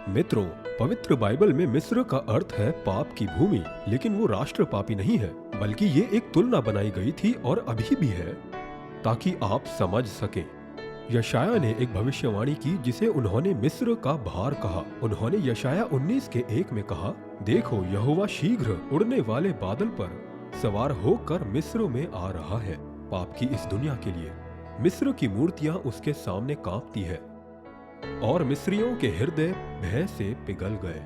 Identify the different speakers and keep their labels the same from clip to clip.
Speaker 1: मित्रों, पवित्र बाइबल में मिस्र का अर्थ है पाप की भूमि, लेकिन वो राष्ट्र पापी नहीं है, बल्कि ये एक तुलना बनाई गई थी और अभी भी है, ताकि आप समझ सकें। यशाया ने एक भविष्यवाणी की जिसे उन्होंने मिस्र का भार कहा। उन्होंने यशाया 19:1 में कहा, देखो यहोवा शीघ्र उड़ने वाले बादल पर सवार होकर मिस्र में आ रहा है। पाप की इस दुनिया के लिए मिस्र की मूर्तियां उसके सामने कांपती है और मिस्रियों के हृदय भय से पिघल गए।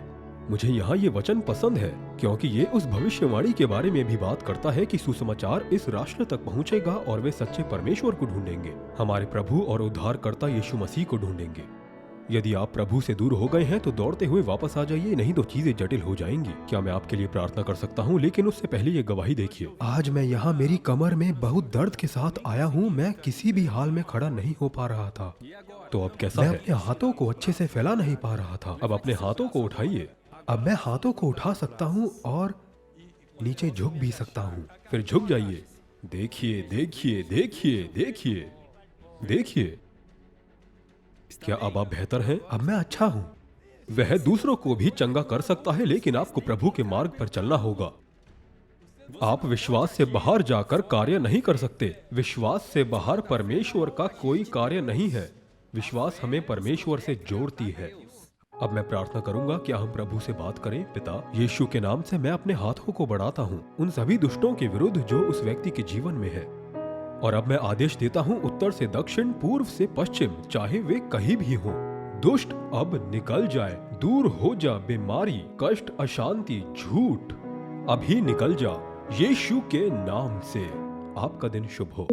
Speaker 1: मुझे यहाँ ये वचन पसंद है क्योंकि ये उस भविष्यवाणी के बारे में भी बात करता है कि सुसमाचार इस राष्ट्र तक पहुँचेगा और वे सच्चे परमेश्वर को ढूंढेंगे, हमारे प्रभु और उद्धारकर्ता यीशु मसीह को ढूंढेंगे। यदि आप प्रभु से दूर हो गए हैं तो दौड़ते हुए वापस आ जाइए, नहीं तो चीजें जटिल हो जाएंगी। क्या मैं आपके लिए प्रार्थना कर सकता हूँ? लेकिन उससे पहले ये गवाही देखिए। आज मैं यहाँ मेरी कमर में बहुत दर्द के साथ आया हूँ। मैं किसी भी हाल में खड़ा नहीं हो पा रहा था। तो अब कैसा है? मैं अपने हाथों को अच्छे से फैला नहीं पा रहा था। अब अपने हाथों को उठाइए। अब मैं हाथों को उठा सकता हूँ और नीचे झुक भी सकता हूँ। फिर झुक जाइए। देखिए देखिए देखिए देखिए देखिए, क्या अब आप बेहतर हैं? अब मैं अच्छा हूँ। वह दूसरों को भी चंगा कर सकता है, लेकिन आपको प्रभु के मार्ग पर चलना होगा। आप विश्वास से बाहर जाकर कार्य नहीं कर सकते। विश्वास से बाहर परमेश्वर का कोई कार्य नहीं है। विश्वास हमें परमेश्वर से जोड़ती है। अब मैं प्रार्थना करूंगा, क्या हम प्रभु से बात करें? पिता, यीशु के नाम से मैं अपने हाथों को बढ़ाता हूँ उन सभी दुष्टों के विरुद्ध जो उस व्यक्ति के जीवन में है। और अब मैं आदेश देता हूँ उत्तर से दक्षिण, पूर्व से पश्चिम, चाहे वे कहीं भी हों, दुष्ट अब निकल जाए। दूर हो जा बीमारी, कष्ट, अशांति, झूठ, अभी निकल जा यीशु के नाम से। आपका दिन शुभ हो।